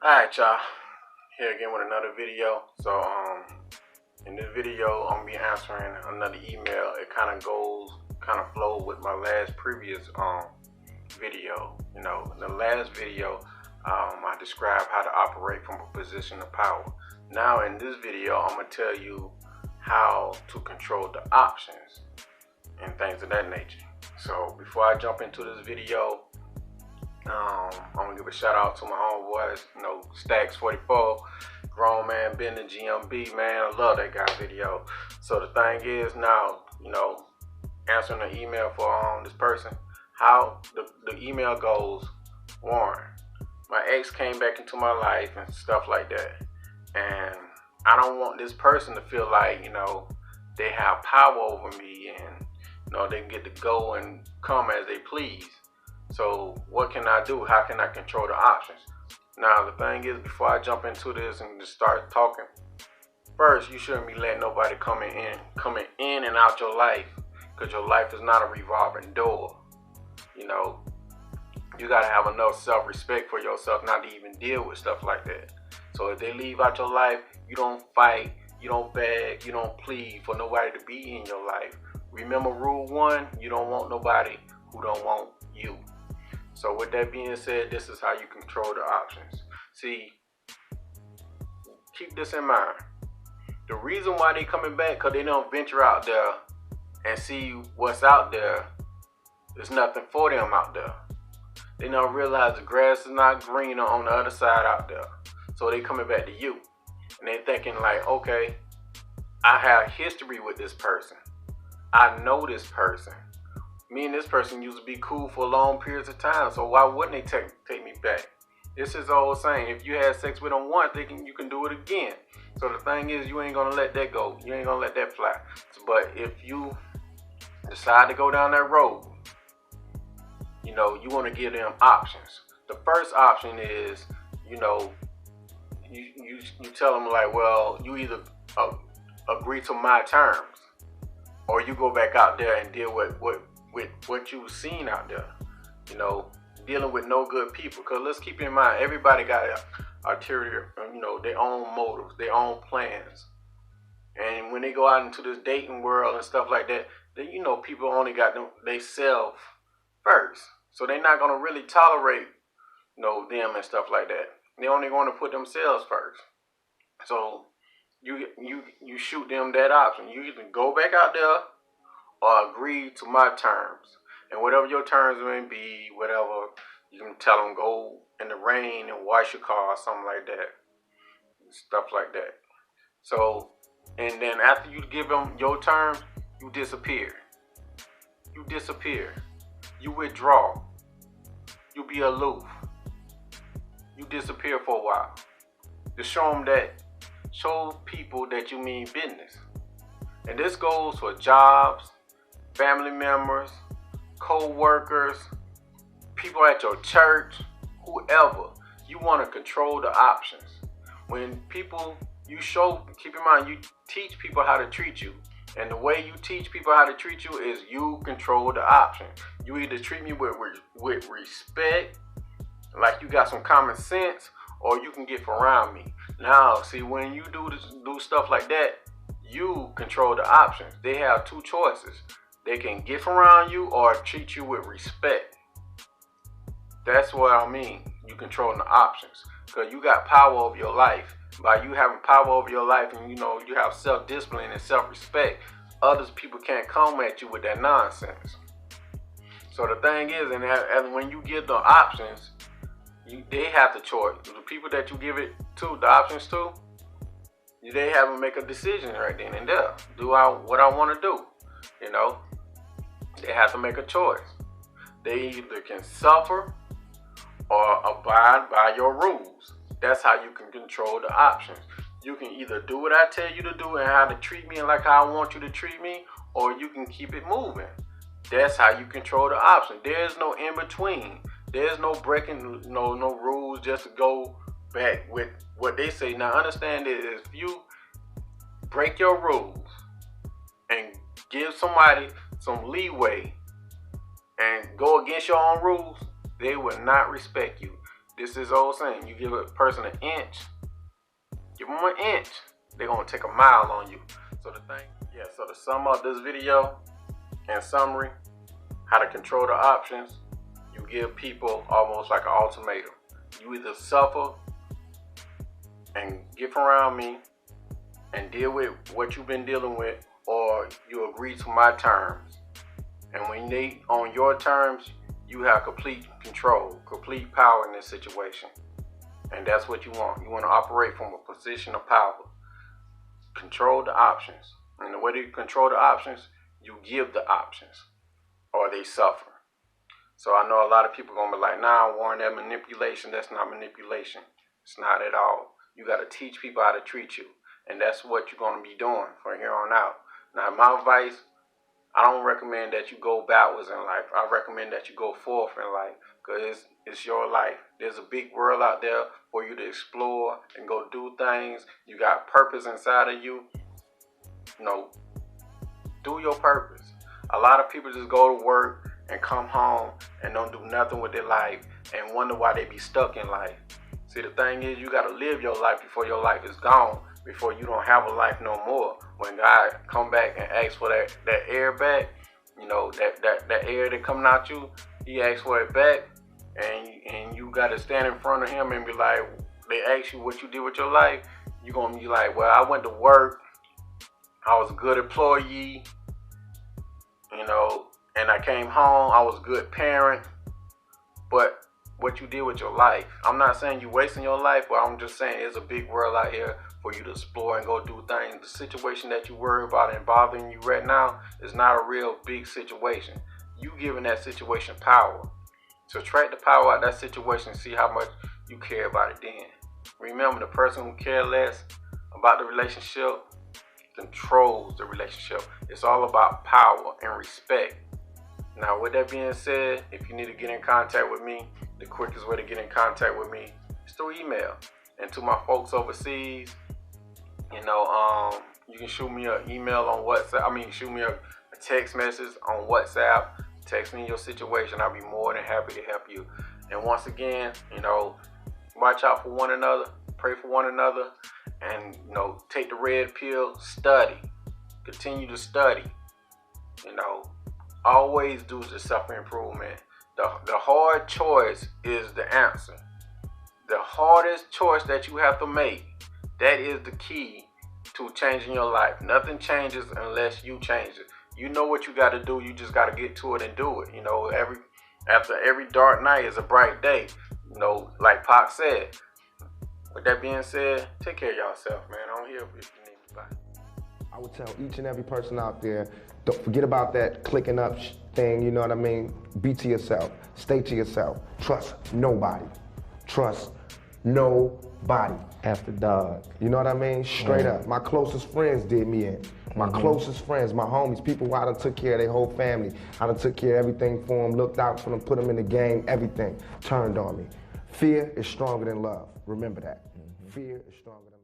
Alright, y'all, here again with another video. So in this video I'm gonna be answering another email. It kind of flows with my previous video. In the last video I described how to operate from a position of power. Now in this video I'm gonna tell you how to control the options and things of that nature. So before I jump into this video, I'm gonna give a shout out to my homeboys, Stacks 44, Grown Man Ben the GMB, man. I love that guy video. So the thing is now, answering the email for this person, how the email goes: Warren, my ex came back into my life and stuff like that, and I don't want this person to feel like they have power over me and they can get to go and come as they please. So what can I do? How can I control the options? Now the thing is, before I jump into this and just start talking, first you shouldn't be letting nobody coming in and out your life, because your life is not a revolving door. You gotta have enough self-respect for yourself not to even deal with stuff like that. So if they leave out your life, you don't fight, you don't beg, you don't plead for nobody to be in your life. Remember rule 1, you don't want nobody who don't want you. So with that being said, this is how you control the options. See, keep this in mind. The reason why they coming back, because they don't venture out there and see what's out there. There's nothing for them out there. They don't realize the grass is not greener on the other side out there. So they coming back to you. And they thinking like, okay, I have history with this person. I know this person. Me and this person used to be cool for long periods of time, so why wouldn't they take me back? This is the old saying: if you had sex with them once, you can do it again. So the thing is, you ain't gonna let that go. You ain't gonna let that fly. But if you decide to go down that road, you want to give them options. The first option is, you tell them like, well, you either agree to my terms, or you go back out there and deal with what you've seen out there, dealing with no good people. Because let's keep in mind, everybody got an ulterior, their own motives, their own plans. And when they go out into this dating world and stuff like that, then people only got they self first. So they're not gonna really tolerate, them and stuff like that. They only want to put themselves first. So you shoot them that option. You either go back out there or agree to my terms. And whatever your terms may be, whatever, you can tell them go in the rain and wash your car or something like that. Stuff like that. So, and then after you give them your terms, you disappear. You disappear. You withdraw. You be aloof. You disappear for a while. To show people that you mean business. And this goes for jobs, family members, co-workers, people at your church, whoever. You want to control the options. When people, keep in mind, you teach people how to treat you. And the way you teach people how to treat you is you control the option. You either treat me with respect, like you got some common sense, or you can get around me. Now, see, when you do stuff like that, you control the options. They have two choices. They can get around you or treat you with respect. That's what I mean. You controlling the options, because you got power over your life. By you having power over your life, and you have self-discipline and self-respect, others people can't come at you with that nonsense. So the thing is, and when you give the options, they have the choice. The people that you give it to, the options to, they have to make a decision right then and there. Do what I want to do? They have to make a choice. They either can suffer or abide by your rules. That's how you can control the options. You can either do what I tell you to do and how to treat me and like how I want you to treat me, or you can keep it moving. That's how you control the option. There's no in between. There's no breaking no rules just to go back with what they say. Now understand this: if you break your rules and give somebody some leeway and go against your own rules, they will not respect you. This is old saying, you give a person an inch, give them an inch, they're gonna take a mile on you. So so to sum up this video, in summary, how to control the options, you give people almost like an ultimatum. You either suffer and get around me and deal with what you've been dealing with, or you agree to my terms. And when they on your terms, you have complete control, complete power in this situation. And that's what you want. You want to operate from a position of power. Control the options. And the way to control the options, you give the options, or they suffer. So I know a lot of people are going to be like, nah, Warren, that manipulation, that's not manipulation. It's not at all. You got to teach people how to treat you. And that's what you're going to be doing from here on out. Now, my advice, I don't recommend that you go backwards in life. I recommend that you go forth in life, because it's your life. There's a big world out there for you to explore and go do things. You got purpose inside of you. Do your purpose. A lot of people just go to work and come home and don't do nothing with their life and wonder why they be stuck in life. See, the thing is, you got to live your life before your life is gone, before you don't have a life no more. When God come back and asks for that air back, that air that coming out you, he asks for it back, and you got to stand in front of him and be like, they ask you what you did with your life, you're going to be like, well, I went to work, I was a good employee, and I came home, I was a good parent, but what you did with your life. I'm not saying you wasting your life, but I'm just saying there's a big world out here for you to explore and go do things. The situation that you worry about and bothering you right now is not a real big situation. You giving that situation power. So track the power out of that situation and see how much you care about it then. Remember, the person who cares less about the relationship controls the relationship. It's all about power and respect. Now, with that being said, if you need to get in contact with me, the quickest way to get in contact with me is through email. And to my folks overseas, you can shoot me an email on WhatsApp. Shoot me a text message on WhatsApp. Text me your situation. I'll be more than happy to help you. And once again, watch out for one another, pray for one another, and take the red pill, study. Continue to study. Always do the self-improvement. The hard choice is the answer. The hardest choice that you have to make, that is the key to changing your life. Nothing changes unless you change it. You know what you got to do. You just got to get to it and do it. After every dark night is a bright day. Like Pac said. With that being said, take care of yourself, man. I'm here if you need me. Bye. I would tell each and every person out there, don't forget about that clicking up thing, you know what I mean? Be to yourself. Stay to yourself. Trust nobody. Trust nobody. After dog. You know what I mean? Straight up. My closest friends did me in. My closest friends, my homies, people who I done took care of their whole family. I done took care of everything for them, looked out for them, put them in the game, everything turned on me. Fear is stronger than love. Remember that. Fear is stronger than